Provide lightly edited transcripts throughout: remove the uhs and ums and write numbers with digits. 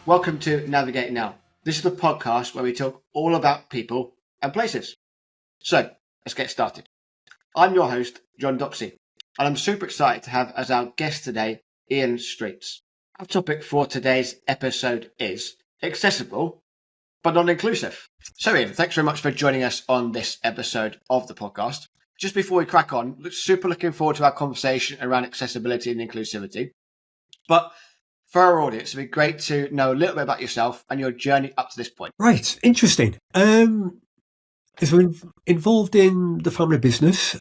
Welcome to Navigate Now. This is the podcast where we talk all about people and places. So, let's get started. I'm your host, Jon Docksey, and I'm super excited to have as our guest today, Ian Streets. Our topic for today's episode is accessible, but not inclusive. So Ian, thanks very much for joining us on this episode of the podcast. Just before we crack on, super looking forward to our conversation around accessibility and inclusivity. But for our audience, it'd be great to know a little bit about yourself and your journey up to this point. Right, interesting. So we're involved in the family business,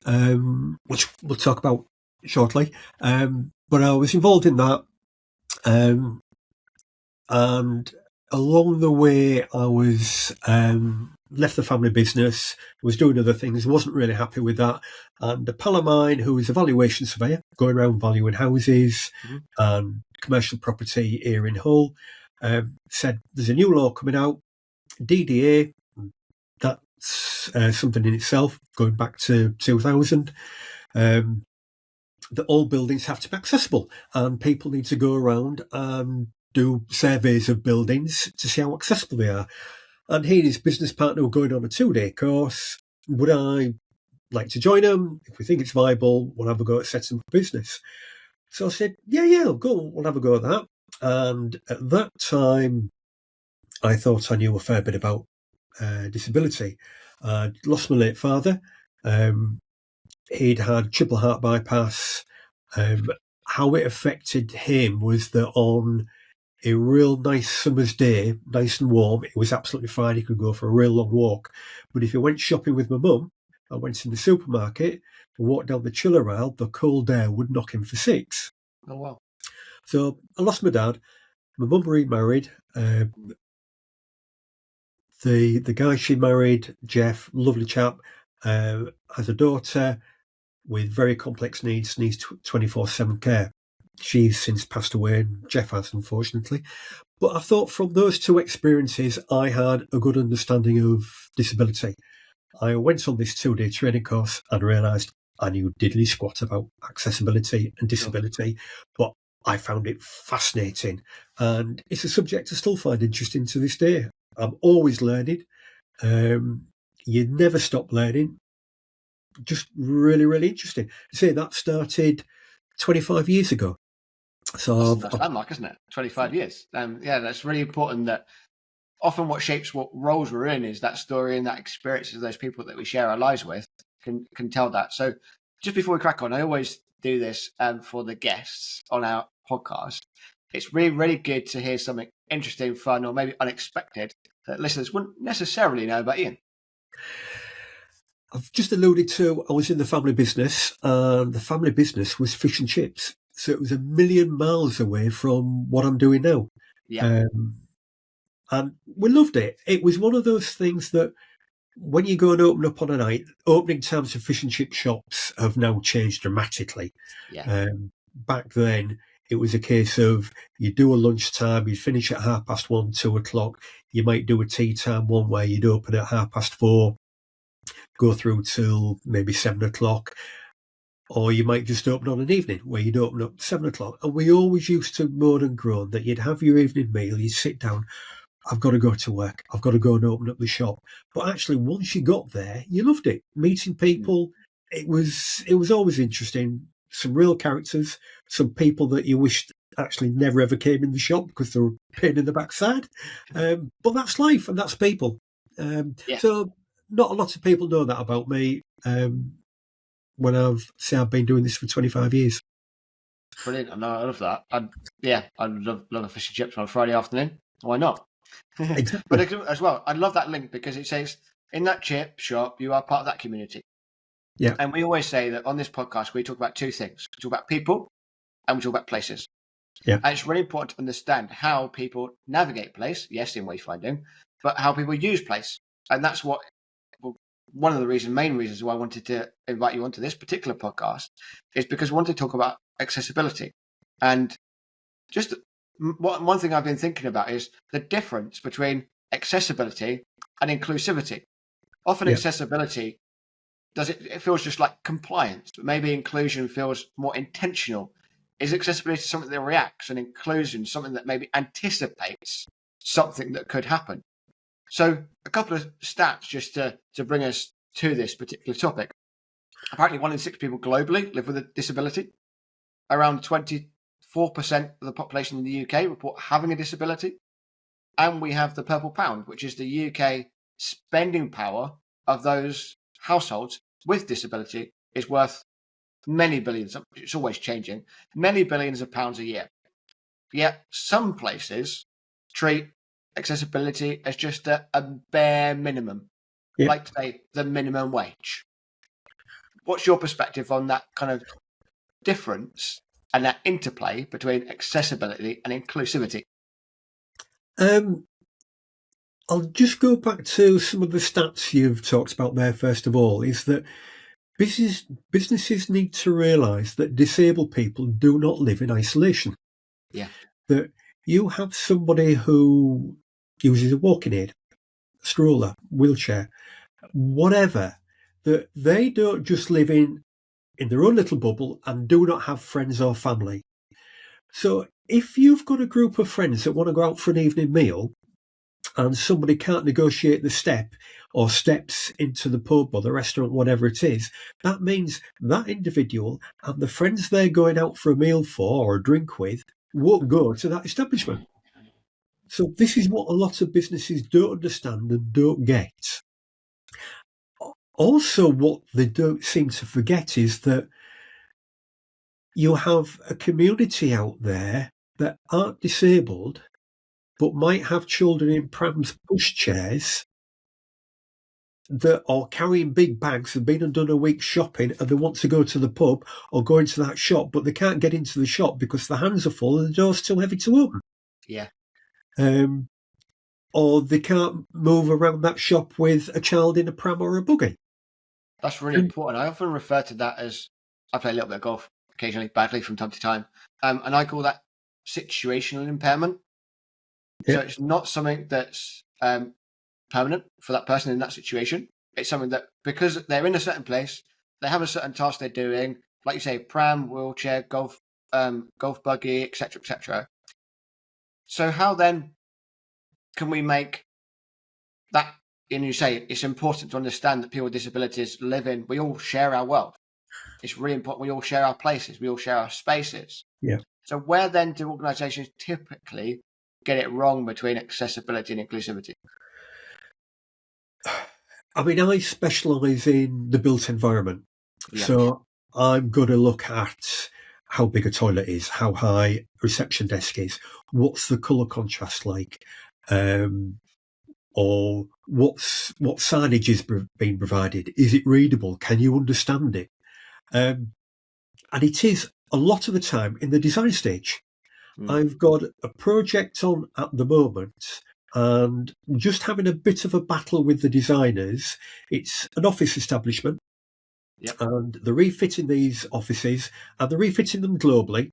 which we'll talk about shortly. But I was involved in that, and along the way, I was left the family business, was doing other things, wasn't really happy with that. And a pal of mine, who was a valuation surveyor, going around valuing houses and commercial property here in Hull, said, there's a new law coming out, DDA, that's something in itself, going back to 2000, that all buildings have to be accessible, and people need to go around and do surveys of buildings to see how accessible they are. And he and his business partner were going on a 2-day course. Would I like to join them? If we think it's viable, we'll have a go at setting up a business. So I said, yeah, I'll go. We'll have a go at that. And at that time, I thought I knew a fair bit about disability. I'd lost my late father. He'd had triple heart bypass. How it affected him was that on a real nice summer's day, nice and warm, it was absolutely fine. He could go for a real long walk. But if he went shopping with my mum, I went in the supermarket and walked down the chiller aisle, the cold air would knock him for 6. Oh, wow. So I lost my dad. My mum remarried. The guy she married, Jeff, lovely chap, has a daughter with very complex needs 24/7 care. She's since passed away, and Jeff has, unfortunately. But I thought from those two experiences, I had a good understanding of disability. I went on this 2-day training course and realised I knew diddly squat about accessibility and disability, but I found it fascinating. And it's a subject I still find interesting to this day. I'm always learning. You never stop learning. Just really, really interesting. Say that started 25 years ago. So That's landmark, isn't it? 25 years. Yeah, that's really important. That often what shapes what roles we're in is that story and that experience of those people that we share our lives with can tell that. So just before we crack on, I always do this for the guests on our podcast. It's really, really good to hear something interesting, fun, or maybe unexpected that listeners wouldn't necessarily know about Ian. I've just alluded to, I was in the family business, and the family business was fish and chips. So it was a million miles away from what I'm doing now. Yeah. And we loved it. It was one of those things that when you go and open up on a night, opening times of fish and chip shops have now changed dramatically. Yeah. Back then, it was a case of you do a lunchtime, you'd finish at 1:30, 2 o'clock. You might do a tea time one where you'd open at 4:30, go through till maybe 7 o'clock. Or you might just open on an evening where you'd open up 7 o'clock. And we always used to moan and groan that you'd have your evening meal, you'd sit down, I've got to go to work, I've got to go and open up the shop. But actually, once you got there, you loved it. Meeting people, it was always interesting. Some real characters, some people that you wished actually never ever came in the shop because they were a pain in the backside. But that's life and that's people. So not a lot of people know that about me. When I've been doing this for 25 years. Brilliant. I love that. I'd love a fish and chips on a Friday afternoon. Why not? Exactly. But as well, I love that link because it says in that chip shop, you are part of that community. Yeah. And we always say that on this podcast, we talk about two things. We talk about people and we talk about places. Yeah. And it's really important to understand how people navigate place, yes, in wayfinding, but how people use place. And that's what one of the main reasons why I wanted to invite you onto this particular podcast is because I wanted to talk about accessibility. And just one thing I've been thinking about is the difference between accessibility and inclusivity. Often accessibility it feels just like compliance, but maybe inclusion feels more intentional. Is accessibility something that reacts, and inclusion something that maybe anticipates something that could happen. So a couple of stats just to bring us to this particular topic. Apparently 1 in 6 people globally live with a disability. Around 24% of the population in the UK report having a disability. And we have the purple pound, which is the UK spending power of those households with disability is worth many billions. It's always changing. Many billions of pounds a year. Yet some places treat accessibility as just a bare minimum, like say the minimum wage. What's your perspective on that kind of difference and that interplay between accessibility and inclusivity? I'll just go back to some of the stats you've talked about there. First of all, is that businesses need to realise that disabled people do not live in isolation. Yeah. That you have somebody who uses a walking aid, stroller, wheelchair, whatever, that they don't just live in their own little bubble and do not have friends or family. So if you've got a group of friends that want to go out for an evening meal and somebody can't negotiate the step or steps into the pub or the restaurant, whatever it is, that means that individual and the friends they're going out for a meal for or a drink with won't go to that establishment. So this is what a lot of businesses don't understand and don't get. Also, what they don't seem to forget is that you have a community out there that aren't disabled but might have children in prams, pushchairs, that are carrying big bags, have been and done a week's shopping, and they want to go to the pub or go into that shop, but they can't get into the shop because the hands are full and the door's too heavy to open. Yeah. Or they can't move around that shop with a child in a pram or a buggy. That's really important. I often refer to that as, I play a little bit of golf occasionally, badly from time to time, and I call that situational impairment. Yeah. So it's not something that's permanent for that person in that situation. It's something that, because they're in a certain place, they have a certain task they're doing, like you say, pram, wheelchair, golf buggy, etc., etc. So how then can we make that? And you say it's important to understand that people with disabilities live in. We all share our world. It's really important. We all share our places. We all share our spaces. Yeah. So where then do organisations typically get it wrong between accessibility and inclusivity? I mean, I specialise in the built environment. Yeah. So I'm going to look at how big a toilet is, how high a reception desk is, what's the colour contrast like, or what signage is being provided. Is it readable? Can you understand it? And it is a lot of the time in the design stage. I've got a project on at the moment and just having a bit of a battle with the designers. It's an office establishment. Yep. And they're refitting these offices and they're refitting them globally.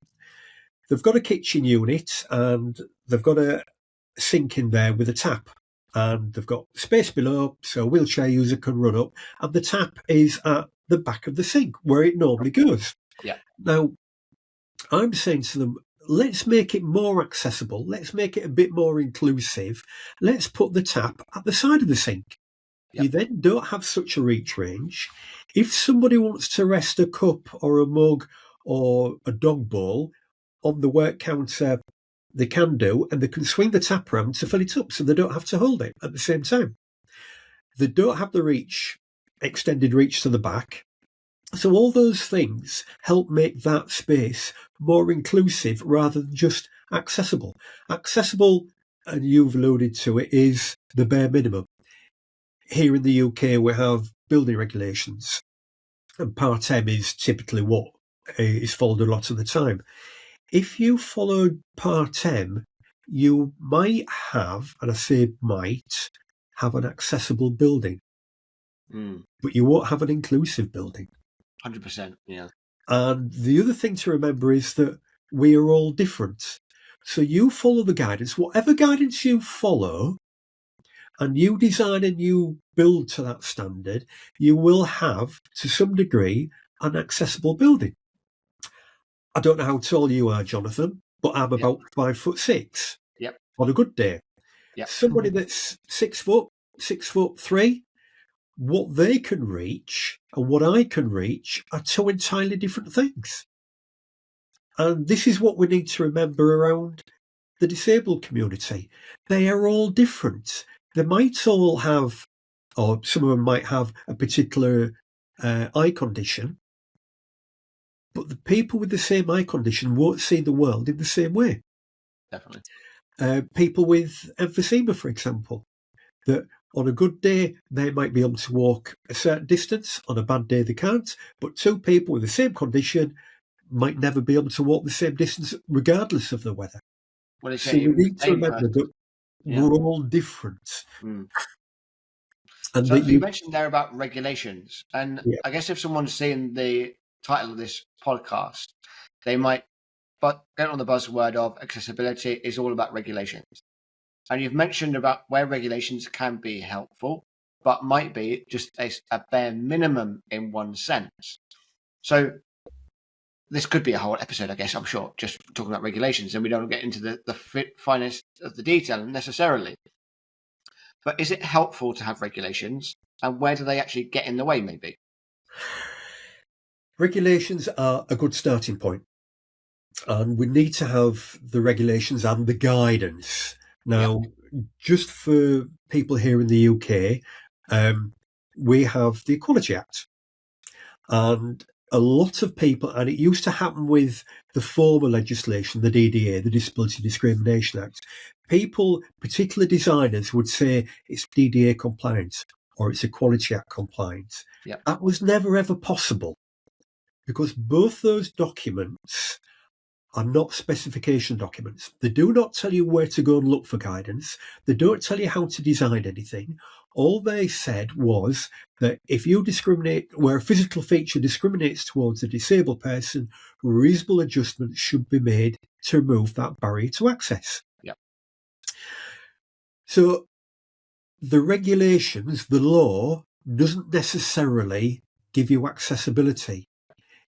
They've got a kitchen unit and they've got a sink in there with a tap. And they've got space below so a wheelchair user can run up. And the tap is at the back of the sink where it normally goes. Yeah. Now, I'm saying to them, let's make it more accessible. Let's make it a bit more inclusive. Let's put the tap at the side of the sink. Yep. You then don't have such a reach range. If somebody wants to rest a cup or a mug or a dog bowl on the work counter, they can do, and they can swing the tap around to fill it up so they don't have to hold it at the same time. They don't have the reach, extended reach to the back. So all those things help make that space more inclusive rather than just accessible. Accessible, and you've alluded to it, is the bare minimum. Here in the UK, we have building regulations, and Part M is typically what is followed a lot of the time. If you followed Part M, you might have, and I say might, have an accessible building, but you won't have an inclusive building. 100%, yeah. And the other thing to remember is that we are all different. So you follow the guidance, whatever guidance you follow, and you design and you build to that standard, you will have, to some degree, an accessible building. I don't know how tall you are, Jonathan, but I'm about 5'6". Yep. On a good day. Yeah. Somebody that's 6 foot, 6'3", what they can reach and what I can reach are two entirely different things. And this is what we need to remember around the disabled community. They are all different. They might all have, or some of them might have a particular eye condition, but the people with the same eye condition won't see the world in the same way. Definitely. People with emphysema, for example, that on a good day, they might be able to walk a certain distance. On a bad day, they can't. But two people with the same condition might never be able to walk the same distance regardless of the weather. Well, So we need to remember that we're all different. Mm. And So that you mentioned there about regulations. And Yeah. I guess if someone's seeing the title of this podcast, they might get on the buzzword of accessibility is all about regulations. And you've mentioned about where regulations can be helpful, but might be just a bare minimum in one sense. So this could be a whole episode, I guess, I'm sure, just talking about regulations, and we don't get into the finest of the detail necessarily. But is it helpful to have regulations, and where do they actually get in the way, maybe? Regulations are a good starting point. And we need to have the regulations and the guidance. Now, just for people here in the UK, we have the Equality Act. And a lot of people, and it used to happen with the former legislation, the DDA, the Disability Discrimination Act, people, particular designers, would say it's DDA compliant or it's Equality Act compliant. Yep. That was never ever possible because both those documents are not specification documents. They do not tell you where to go and look for guidance. They don't tell you how to design anything. All they said was that if you discriminate, where a physical feature discriminates towards a disabled person, reasonable adjustments should be made to remove that barrier to access. Yep. So the regulations, the law, doesn't necessarily give you accessibility.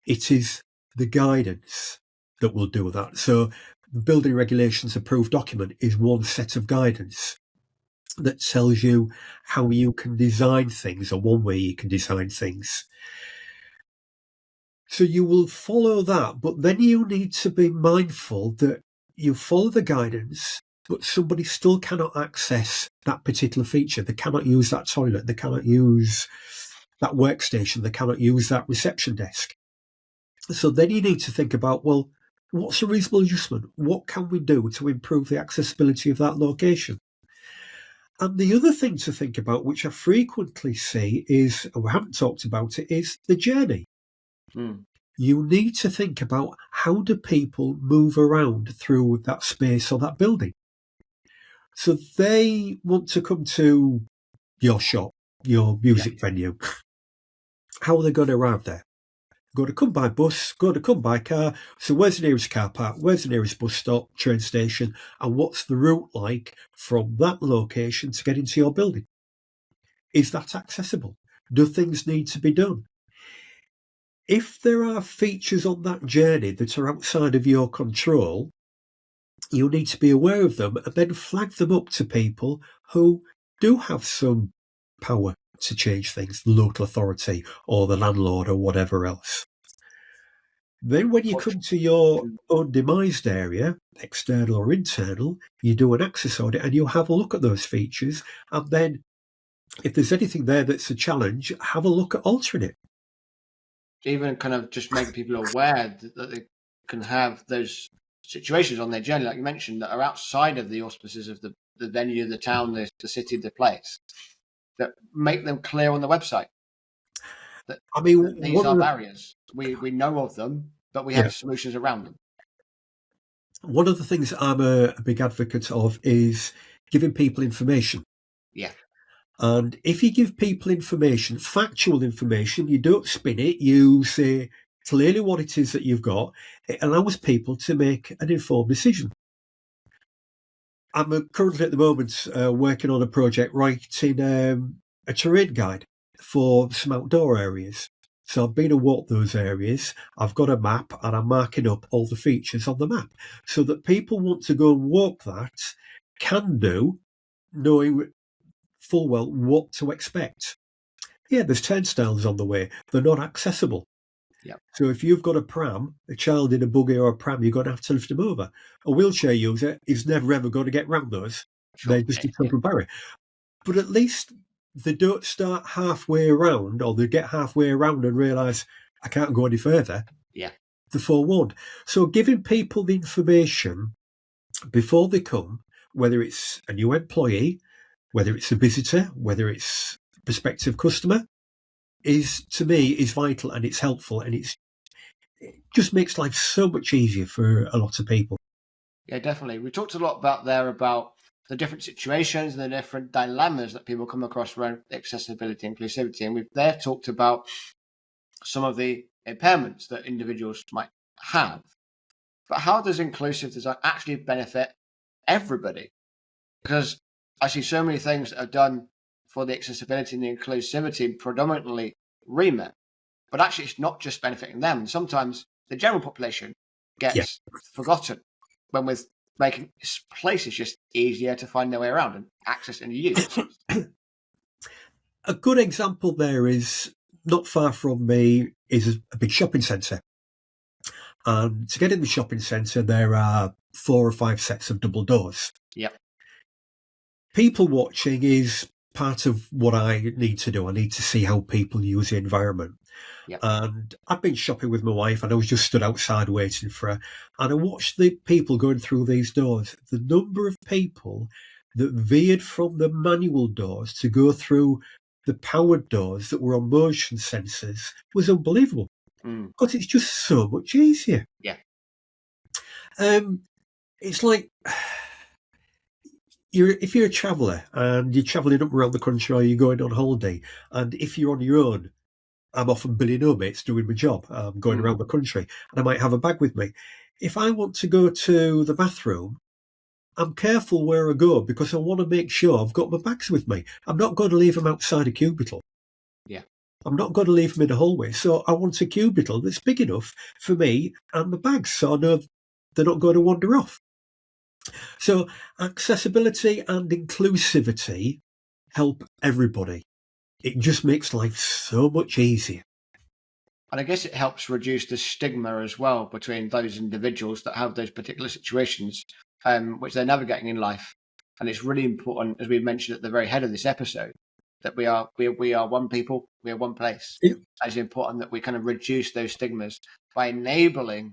It is the guidance that will do that. So the building regulations approved document is one set of guidance that tells you how you can design things, or one way you can design things. So you will follow that, but then you need to be mindful that you follow the guidance, but somebody still cannot access that particular feature. They cannot use that toilet. They cannot use that workstation. They cannot use that reception desk. So then you need to think about, well, what's a reasonable adjustment? What can we do to improve the accessibility of that location? And the other thing to think about, which I frequently see is, and we haven't talked about it, is the journey. Mm. You need to think about how do people move around through that space or that building. So they want to come to your shop, your music venue. How are they going to arrive there? Go to come by bus, go to come by car. So where's the nearest car park? Where's the nearest bus stop, train station? And what's the route like from that location to get into your building? Is that accessible? Do things need to be done? If there are features on that journey that are outside of your control, you need to be aware of them and then flag them up to people who do have some power to change things, the local authority or the landlord or whatever else. Then when you come to your own demised area, external or internal, you do an access audit and you have a look at those features. And then if there's anything there that's a challenge, have a look at altering it. Even kind of just make people aware that they can have those situations on their journey, like you mentioned, that are outside of the auspices of the venue, the town, the city, the place, that make them clear on the website. That, these are barriers. We know of them, but we have solutions around them. One of the things I'm a big advocate of is giving people information. Yeah. And if you give people information, factual information, you don't spin it, you say clearly what it is that you've got, it allows people to make an informed decision. I'm currently at the moment working on a project writing a terrain guide for some outdoor areas. So I've been and walked those areas. I've got a map and I'm marking up all the features on the map so that people want to go and walk that can do knowing full well what to expect. Yeah, there's turnstiles on the way. They're not accessible. Yep. So if you've got a pram, a child in a buggy or a pram, you're going to have to lift them over. A wheelchair user is never, ever going to get round those. Sure. They're just a total barrier. But at least they don't start halfway around, or they get halfway around and realise, I can't go any further. Yeah. They're forewarned. So giving people the information before they come, whether it's a new employee, whether it's a visitor, whether it's a prospective customer, is, to me, is vital, and it's helpful, and it just makes life so much easier for a lot of people. Yeah, definitely. We talked a lot about the different situations and the different dilemmas that people come across around accessibility and inclusivity. And we've there talked about some of the impairments that individuals might have. But how does inclusive design actually benefit everybody? Because I see so many things that are done for the accessibility and the inclusivity predominantly remit, but actually it's not just benefiting them. And sometimes the general population gets forgotten when we're making places just easier to find their way around and access and use. A good example there is, not far from me, is a big shopping centre. And to get in the shopping centre, there are 4 or 5 sets of double doors. Yep. People watching is part of what I need to do. I need to see how people use the environment. Yep. And I've been shopping with my wife, and I was just stood outside waiting for her. And I watched the people going through these doors. The number of people that veered from the manual doors to go through the powered doors that were on motion sensors was unbelievable. Because it's just so much easier. Yeah. It's like, if you're a traveller and you're travelling up around the country, or you're going on holiday, and if you're on your own, I'm often Billy No Mates doing my job. I'm going around the country, and I might have a bag with me. If I want to go to the bathroom, I'm careful where I go, because I want to make sure I've got my bags with me. I'm not going to leave them outside a cubicle. Yeah. I'm not going to leave them in a hallway. So I want a cubicle that's big enough for me and my bags, so I know they're not going to wander off. So accessibility and inclusivity help everybody. It just makes life so much easier. And I guess it helps reduce the stigma as well between those individuals that have those particular situations, which they're navigating in life. And it's really important, as we mentioned at the very head of this episode, that we are one people, we are one place. Yeah. It's important that we kind of reduce those stigmas by enabling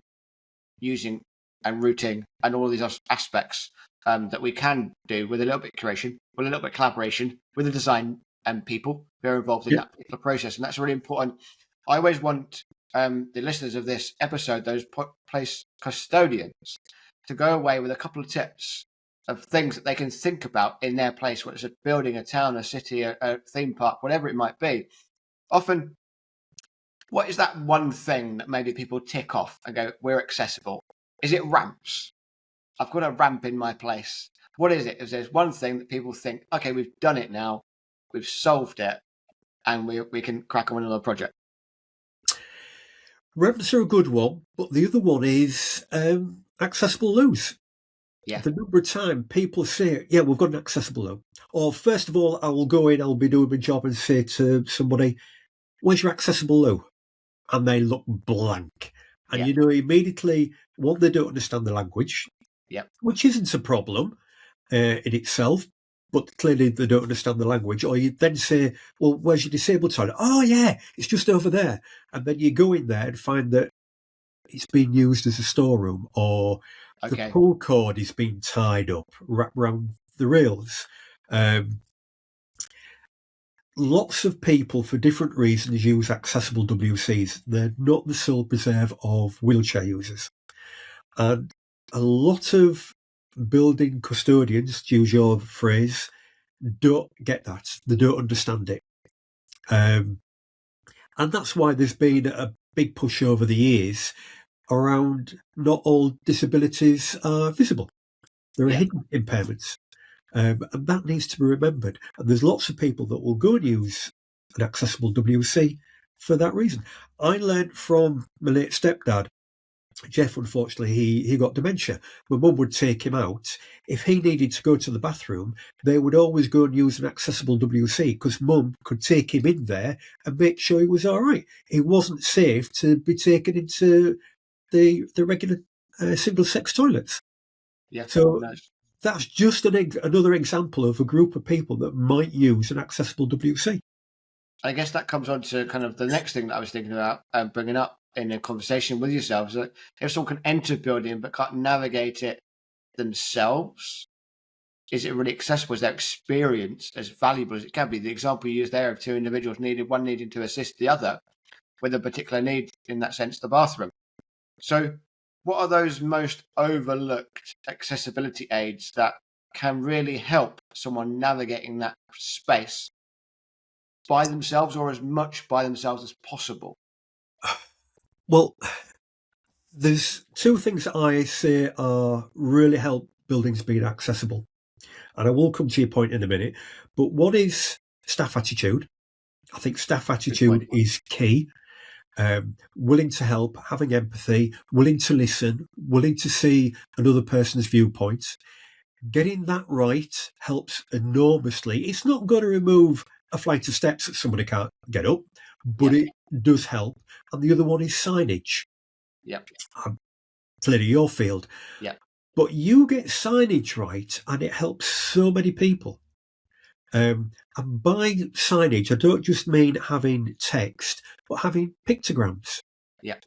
using and routing and all of these aspects that we can do with a little bit of curation, with a little bit of collaboration, with the design people who are involved in that particular process. And that's really important. I always want the listeners of this episode, those place custodians, to go away with a couple of tips of things that they can think about in their place, whether it's a building, a town, a city, a theme park, whatever it might be. Often, what is that one thing that maybe people tick off and go, we're accessible? Is it ramps? I've got a ramp in my place. What is it? Is there's one thing that people think, okay, we've done it now, we've solved it, and we can crack on with another project? Ramps are a good one, but the other one is accessible loos. Yeah. The number of times people say, yeah, we've got an accessible loo. Or first of all, I will go in, I'll be doing my job, and say to somebody, where's your accessible loo? And they look blank. And you know, immediately, one, they don't understand the language, which isn't a problem in itself, but clearly they don't understand the language. Or you then say, well, where's your disabled toilet? Oh, yeah, it's just over there. And then you go in there and find that it's being used as a storeroom, or the pull cord is being tied up, wrapped around the rails. Lots of people, for different reasons, use accessible WCs. They're not the sole preserve of wheelchair users. And a lot of building custodians, to use your phrase, don't get that. They don't understand it. And that's why there's been a big push over the years around not all disabilities are visible. There are hidden impairments. And that needs to be remembered. And there's lots of people that will go and use an accessible WC for that reason. I learned from my late stepdad Jeff, unfortunately, he got dementia. My mum would take him out. If he needed to go to the bathroom, they would always go and use an accessible WC because mum could take him in there and make sure he was all right. It wasn't safe to be taken into the regular single-sex toilets. Yeah. So Nice. that's just another example of a group of people that might use an accessible WC. I guess that comes on to kind of the next thing that I was thinking about bringing up in a conversation with yourselves. That if someone can enter a building but can't navigate it themselves, is it really accessible? Is their experience as valuable as it can be? The example you used there of two individuals one needing to assist the other with a particular need, in that sense, the bathroom. So what are those most overlooked accessibility aids that can really help someone navigating that space by themselves, or as much by themselves as possible? Well, there's two things that I say are really help buildings being accessible. And I will come to your point in a minute. But one is staff attitude. I think staff attitude is key. Willing to help, having empathy, willing to listen, willing to see another person's viewpoint. Getting that right helps enormously. It's not going to remove a flight of steps that somebody can't get up, but it does help. And the other one is signage. Yep. Clearly your field. Yeah. But you get signage right and it helps so many people. And by signage, I don't just mean having text, but having pictograms. Yeah.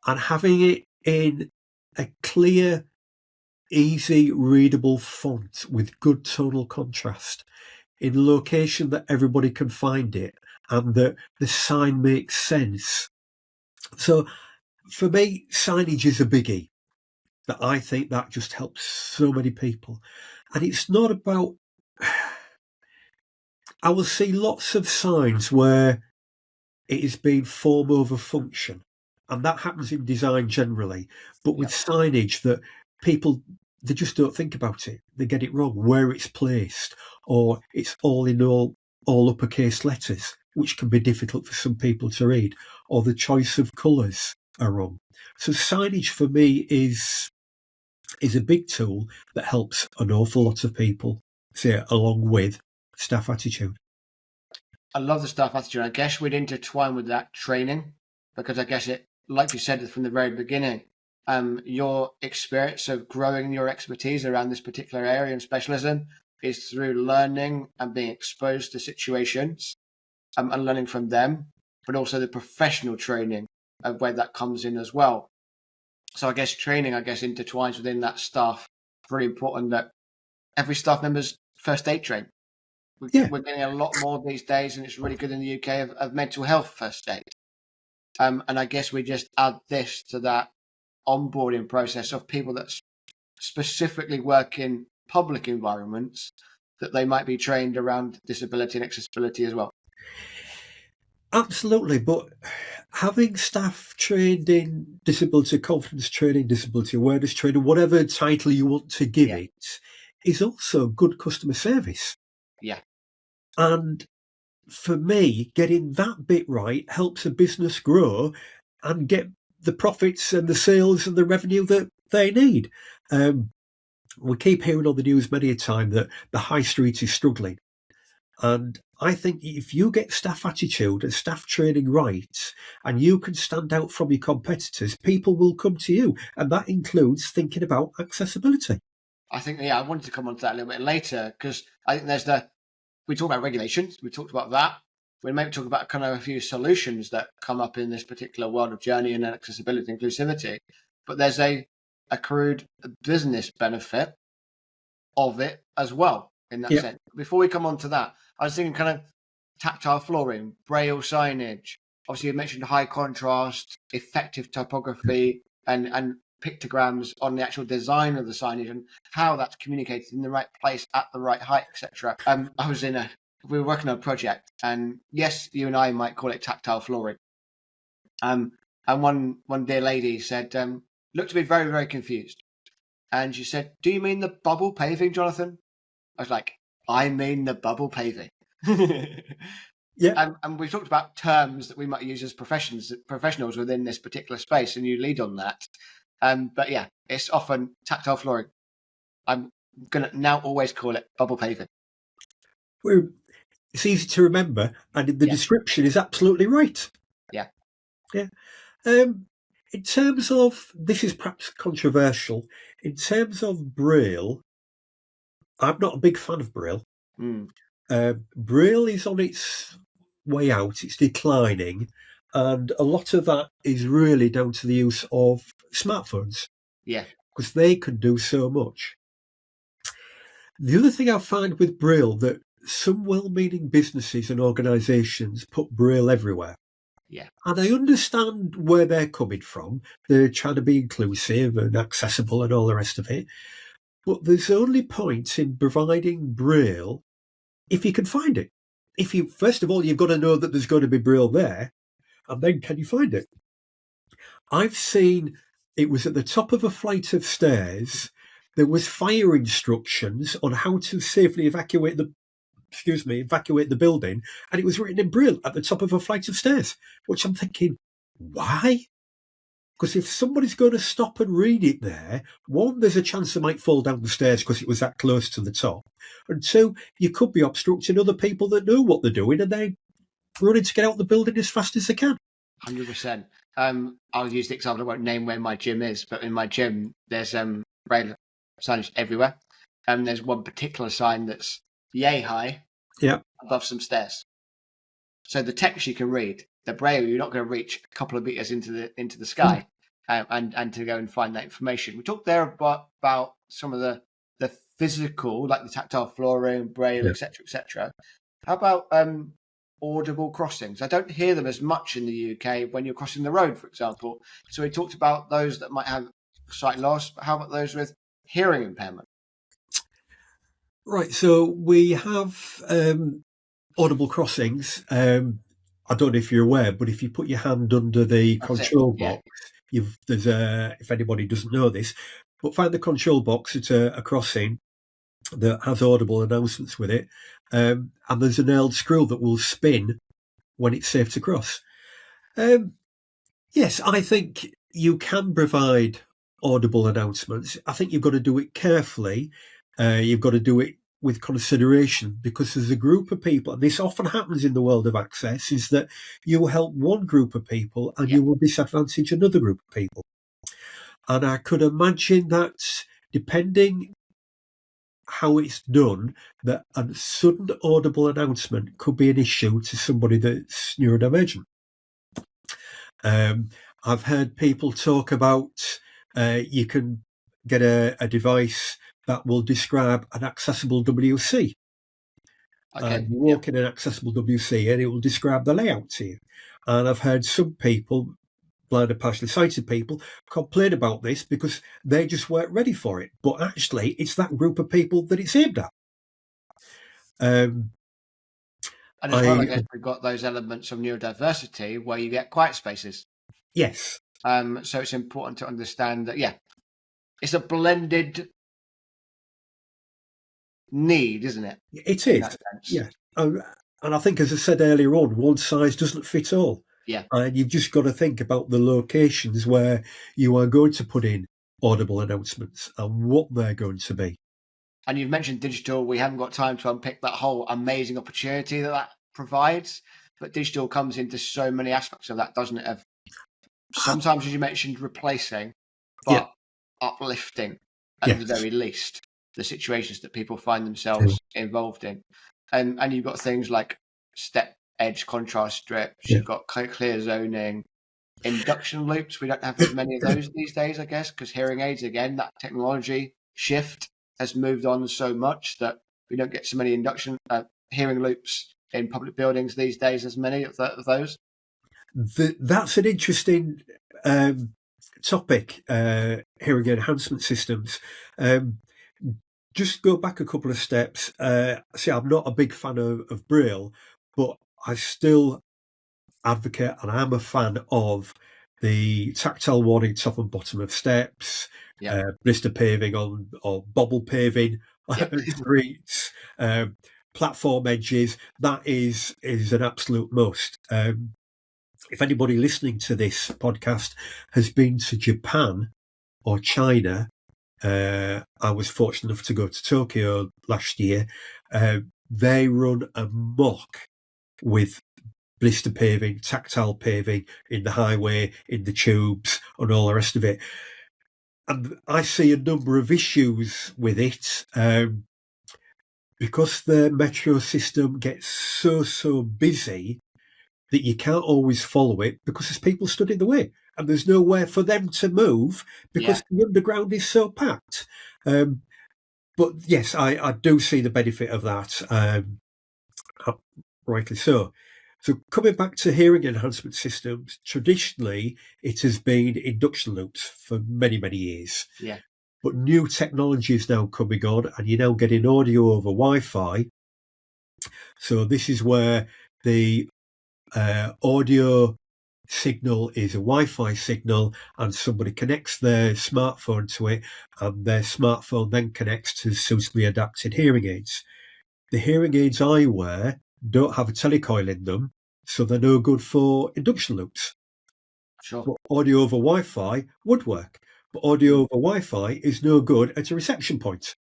And having it in a clear, easy, readable font with good tonal contrast in a location that everybody can find it and that the sign makes sense. So for me, signage is a biggie. That I think that just helps so many people. And it's not about... I will see lots of signs where it is being form over function. And that happens in design generally. But with signage, that people, they just don't think about it. They get it wrong, where it's placed, or it's all in all uppercase letters, which can be difficult for some people to read, or the choice of colours are wrong. So signage for me is a big tool that helps an awful lot of people, say, along with staff attitude. I love the staff attitude. I guess we'd intertwine with that training, because I guess it, like you said from the very beginning, your experience of growing your expertise around this particular area and specialism is through learning and being exposed to situations and learning from them, but also the professional training of where that comes in as well. So I guess training, intertwines within that staff. Really important that every staff member's first aid trained. We're getting a lot more these days, and it's really good in the UK of mental health first aid. And I guess we just add this to that onboarding process of people that specifically work in public environments, that they might be trained around disability and accessibility as well. Absolutely, but having staff trained in disability confidence training, disability awareness training, whatever title you want to give it, is also good customer service. Yeah. And for me, getting that bit right helps a business grow and get the profits and the sales and the revenue that they need. We keep hearing on the news many a time that the high street is struggling. And I think if you get staff attitude and staff training right, and you can stand out from your competitors, people will come to you. And that includes thinking about accessibility. I think, I wanted to come on to that a little bit later, because I think we talk about regulations, we talked about that. We might talk about kind of a few solutions that come up in this particular world of journey and accessibility and inclusivity. But there's a accrued business benefit of it as well, in that sense. Before we come on to that, I was thinking kind of tactile flooring, braille signage. Obviously, you mentioned high contrast, effective typography, and pictograms on the actual design of the signage and how that's communicated in the right place at the right height, etc. We were working on a project, and yes, you and I might call it tactile flooring. And one dear lady said, looked to be very, very confused. And she said, "Do you mean the bubble paving, Jonathan?" I was like, "I mean the bubble paving." Yeah. And we've talked about terms that we might use as professionals within this particular space, and you lead on that. But yeah, it's often tactile flooring. I'm going to now always call it bubble paving. It's easy to remember, and the description is absolutely right. Yeah. Yeah. In terms of, this is perhaps controversial, in terms of Braille, I'm not a big fan of Braille. Braille is on its way out, it's declining, and a lot of that is really down to the use of smartphones. Yeah. Because they can do so much. The other thing I find with Braille, that some well-meaning businesses and organisations put Braille everywhere. Yeah. And I understand where they're coming from. They're trying to be inclusive and accessible and all the rest of it. But there's only point in providing Braille if you can find it. First of all, you've got to know that there's going to be Braille there, and then can you find it? I've seen it was at the top of a flight of stairs. There was fire instructions on how to safely evacuate the building, and it was written in Braille at the top of a flight of stairs, which I'm thinking, why? Because if somebody's going to stop and read it there, one, there's a chance they might fall down the stairs because it was that close to the top. And two, you could be obstructing other people that know what they're doing and they're running to get out of the building as fast as they can. 100%. I'll use the example, I won't name where my gym is, but in my gym, there's Braille signage everywhere. And there's one particular sign that's yay high above some stairs. So the text you can read, the Braille, you're not going to reach a couple of meters into the sky and to go and find that information. We talked there about some of the physical, like the tactile flooring, Braille, etc., etc. How about audible crossings? I don't hear them as much in the UK when you're crossing the road, for example. So we talked about those that might have sight loss, but how about those with hearing impairment? Right, so we have audible crossings. I don't know if you're aware, but if you put your hand under the control box, if anybody doesn't know this, but find the control box at a crossing that has audible announcements with it, and there's a nailed screw that will spin when it's safe to cross. Yes, I think you can provide audible announcements. I think you've got to do it carefully. You've got to do it with consideration, because there's a group of people, and this often happens in the world of access, is that you will help one group of people and you will disadvantage another group of people. And I could imagine that, depending how it's done, that a sudden audible announcement could be an issue to somebody that's neurodivergent. I've heard people talk about you can get a device that will describe an accessible WC. And you walk in an accessible WC and it will describe the layout to you. And I've heard some people, blind and partially sighted people, complain about this because they just weren't ready for it. But actually, it's that group of people that it's aimed at. And as well, I guess we've got those elements of neurodiversity where you get quiet spaces. Yes. So it's important to understand that, it's a blended need, isn't it? It is. Yeah. And I think, as I said earlier on, one size doesn't fit all. Yeah. And you've just got to think about the locations where you are going to put in audible announcements and what they're going to be. And you've mentioned digital. We haven't got time to unpick that whole amazing opportunity that provides, but digital comes into so many aspects of that, doesn't it? Sometimes, as you mentioned, replacing, but uplifting at the very least the situations that people find themselves involved in. And you've got things like step edge contrast strips, you've got clear zoning, induction loops. We don't have as many of those these days, I guess, because hearing aids, again, that technology shift has moved on so much that we don't get so many induction hearing loops in public buildings these days, as many of those. That's an interesting topic, hearing enhancement systems. Just go back a couple of steps. See, I'm not a big fan of Braille, but I still advocate and I'm a fan of the tactile warning top and bottom of steps, blister paving or bobble paving streets, platform edges. That is an absolute must. If anybody listening to this podcast has been to Japan, or China. I was fortunate enough to go to Tokyo last year. They run amok with blister paving, tactile paving in the highway, in the tubes, and all the rest of it. And I see a number of issues with it because the metro system gets so busy that you can't always follow it because there's people stood in the way and there's nowhere for them to move because the underground is so packed. But yes, I do see the benefit of that, rightly so. So coming back to hearing enhancement systems, traditionally it has been induction loops for many, many years. Yeah. But new technology is now coming on and you're now getting audio over Wi-Fi. So this is where the audio signal is a Wi-Fi signal and somebody connects their smartphone to it and their smartphone then connects to suitably adapted hearing aids. The hearing aids I wear don't have a telecoil in them, so they're no good for induction loops. Sure. But audio over Wi-Fi would work, but audio over Wi-Fi is no good at a reception point.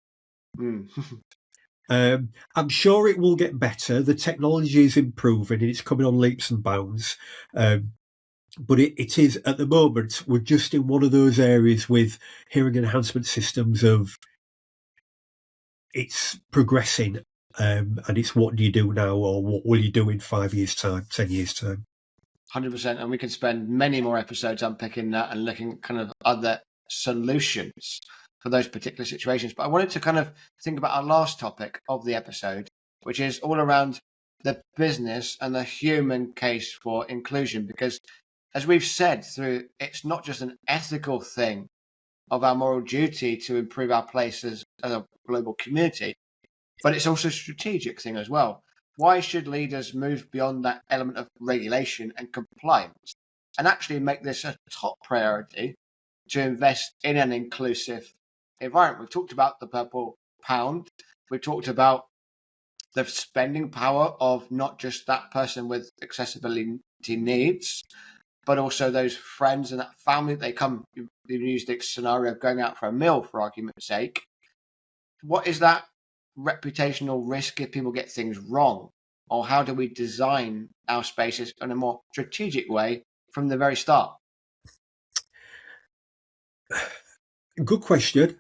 I'm sure it will get better. The technology is improving and it's coming on leaps and bounds. But it is, at the moment, we're just in one of those areas with hearing enhancement systems of it's progressing and it's what do you do now or what will you do in 5 years' time, 10 years' time. 100%. And we can spend many more episodes unpicking that and looking at kind of other solutions for those particular situations. But I wanted to kind of think about our last topic of the episode, which is all around the business and the human case for inclusion. Because as we've said through, it's not just an ethical thing of our moral duty to improve our place as a global community, but it's also a strategic thing as well. Why should leaders move beyond that element of regulation and compliance and actually make this a top priority to invest in an inclusive environment? We've talked about the purple pound. We've talked about the spending power of not just that person with accessibility needs, but also those friends and that family. They come, you used the scenario of going out for a meal, for argument's sake. What is that reputational risk if people get things wrong? Or how do we design our spaces in a more strategic way from the very start? Good question.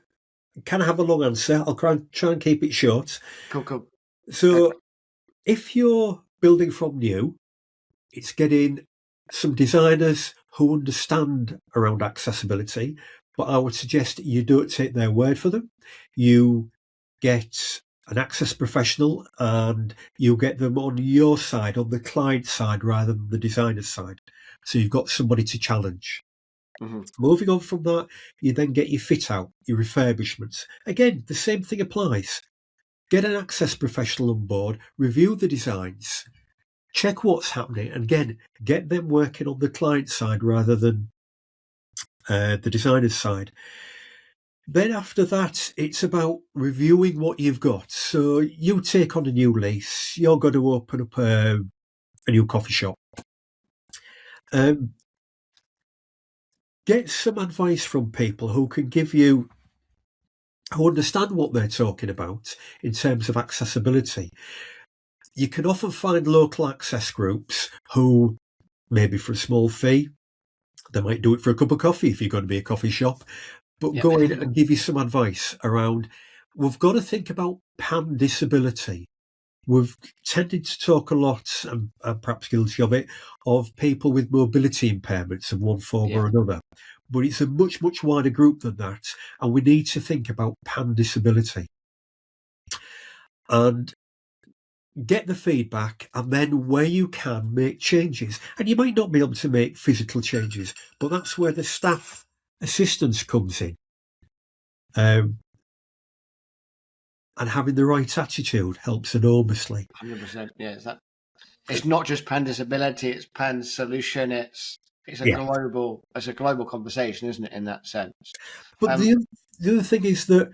Can I have a long answer? I'll try and keep it short. Cool. So if you're building from new, it's getting some designers who understand around accessibility, but I would suggest you don't take their word for them. You get an access professional and you get them on your side, on the client side, rather than the designer's side. So you've got somebody to challenge. Mm-hmm. Moving on from that, you then get your fit out, your refurbishments. Again, the same thing applies. Get an access professional on board, review the designs, check what's happening, and again, get them working on the client side rather than the designer's side. Then after that, it's about reviewing what you've got. So you take on a new lease, you're going to open up a new coffee shop. Get some advice from people who can give you, who understand what they're talking about in terms of accessibility. You can often find local access groups who, maybe for a small fee, they might do it for a cup of coffee if you're going to be a coffee shop, but go in and give you some advice around, we've got to think about pan disability. We've tended to talk a lot, and I'm perhaps guilty of it, of people with mobility impairments of one form or another. But it's a much, much wider group than that, and we need to think about pan disability. And get the feedback, and then where you can, make changes. And you might not be able to make physical changes, but that's where the staff assistance comes in. And having the right attitude helps enormously. 100%. Yeah, it's not just pan disability; it's pan solution. It's a global conversation, isn't it? In that sense. But the other thing is that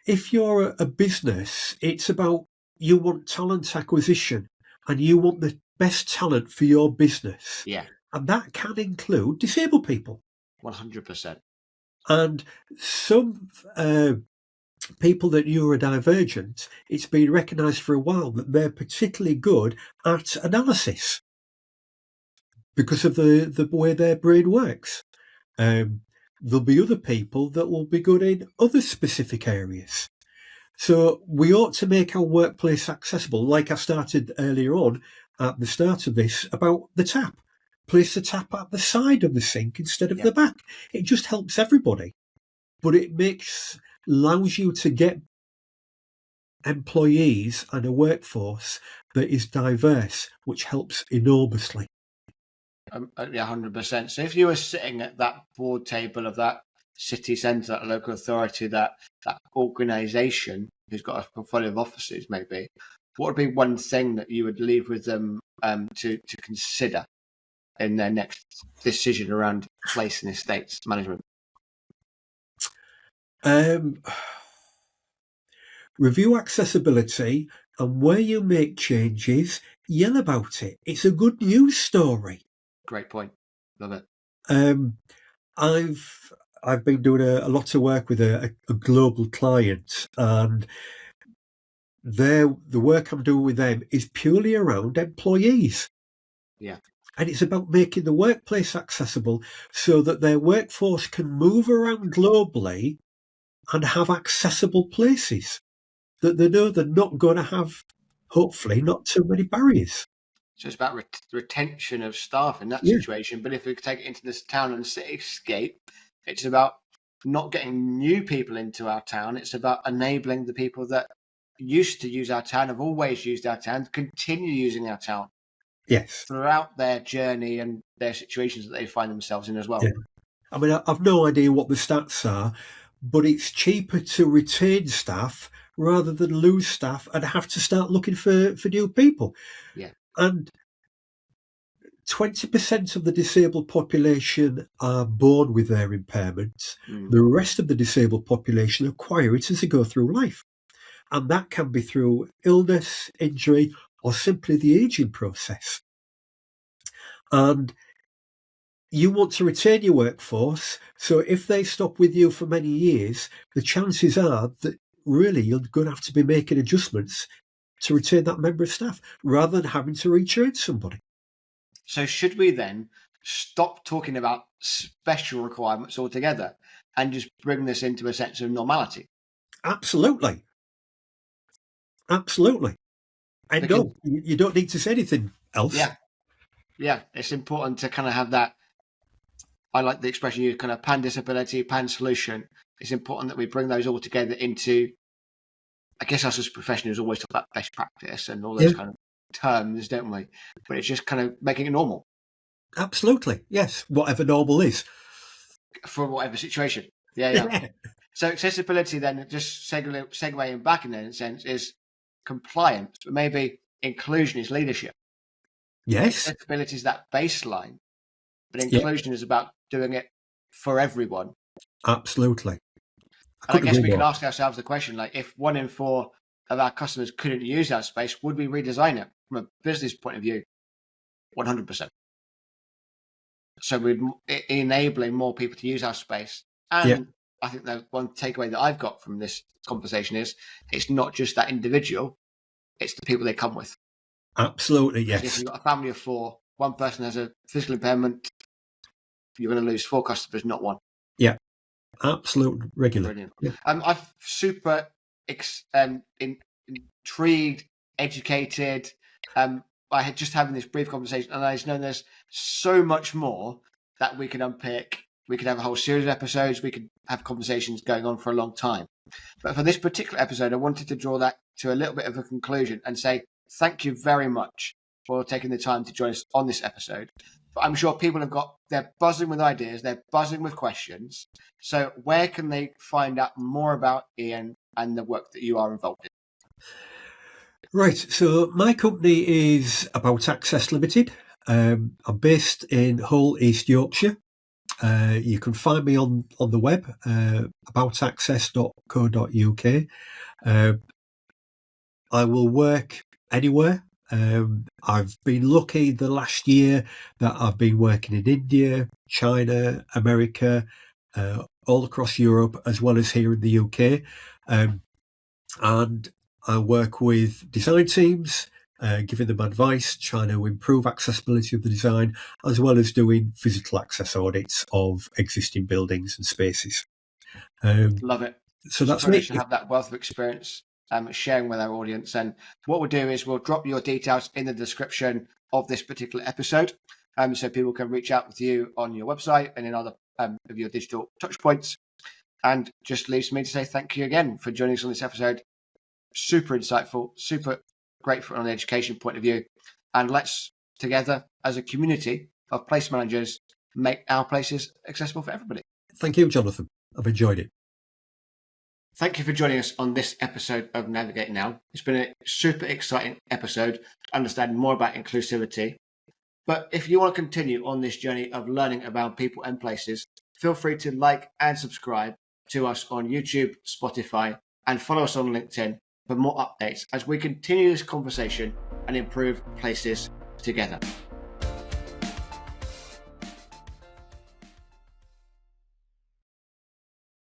if you're a business, it's about you want talent acquisition and you want the best talent for your business. Yeah, and that can include disabled people. 100%. And some people that neurodivergent, it's been recognised for a while that they're particularly good at analysis because of the way their brain works. There'll be other people that will be good in other specific areas. So we ought to make our workplace accessible, like I started earlier on at the start of this, about the tap. Place the tap at the side of the sink instead of the back. It just helps everybody. But it allows you to get employees and a workforce that is diverse, which helps enormously. 100%. So if you were sitting at that board table of that city centre, that local authority, that organisation who's got a portfolio of offices, maybe, what would be one thing that you would leave with them to consider in their next decision around place and estates management? Review accessibility, and where you make changes, yell about it. It's a good news story. Great point. Love it. I've been doing a lot of work with a global client, and the work I'm doing with them is purely around employees. Yeah. And it's about making the workplace accessible so that their workforce can move around globally and have accessible places that they know they're not going to have, hopefully, not too many barriers. So it's about retention of staff in that situation. But if we take it into this town and cityscape, it's about not getting new people into our town. It's about enabling the people that used to use our town, have always used our town, continue using our town. Yes. Throughout their journey and their situations that they find themselves in as well. Yeah. I mean, I've no idea what the stats are, but it's cheaper to retain staff rather than lose staff and have to start looking for new people. Yeah. And 20% of the disabled population are born with their impairments. The rest of the disabled population acquire it as they go through life. And that can be through illness, injury, or simply the aging process. And you want to retain your workforce, so if they stop with you for many years, the chances are that really you're going to have to be making adjustments to retain that member of staff rather than having to retrain somebody. So should we then stop talking about special requirements altogether and just bring this into a sense of normality? Absolutely. Absolutely. And no, you don't need to say anything else. Yeah. It's important to kind of have that. I like the expression you kind of pan disability, pan solution. It's important that we bring those all together into, I guess us as professionals always talk about best practice and all those kind of terms, don't we? But it's just kind of making it normal. Absolutely. Yes. Whatever normal is. For whatever situation. Yeah. So accessibility then, just segueing back in a sense, is compliance, but maybe inclusion is leadership. Yes. Accessibility is that baseline, but inclusion is about doing it for everyone. Absolutely. And I guess we can ask ourselves the question, like, if 1 in 4 of our customers couldn't use our space, would we redesign it? From a business point of view, 100%. So we're enabling more people to use our space. And I think the one takeaway that I've got from this conversation is it's not just that individual, it's the people they come with. Absolutely, yes. If you've got a family of 4, one person has a physical impairment, you're going to lose 4 customers, not 1. Yeah, absolutely regular. Brilliant. Yeah. I'm super intrigued, educated. I had just having this brief conversation, and I just know there's so much more that we can unpick. We could have a whole series of episodes. We could have conversations going on for a long time. But for this particular episode, I wanted to draw that to a little bit of a conclusion and say thank you very much for taking the time to join us on this episode. But I'm sure people they're buzzing with ideas, they're buzzing with questions. So where can they find out more about Ian and the work that you are involved in? Right, so my company is About Access Limited. I'm based in Hull, East Yorkshire. You can find me on the web, aboutaccess.co.uk. I will work anywhere. I've been lucky the last year that I've been working in India, China, America, all across Europe as well as here in the UK. And I work with design teams, giving them advice, trying to improve accessibility of the design, as well as doing physical access audits of existing buildings and spaces. Love it. So that's brilliant me. to have that wealth of experience sharing with our audience. And what we'll do is we'll drop your details in the description of this particular episode, so people can reach out with you on your website and in other of your digital touch points. And just leaves me to say thank you again for joining us on this episode. Super insightful, super great from an education point of view. And let's together as a community of place managers make our places accessible for everybody. Thank you, Jonathan. I've enjoyed it. Thank you for joining us on this episode of Navigate Now. It's been a super exciting episode to understand more about inclusivity. But if you want to continue on this journey of learning about people and places, feel free to like and subscribe to us on YouTube, Spotify, and follow us on LinkedIn for more updates as we continue this conversation and improve places together.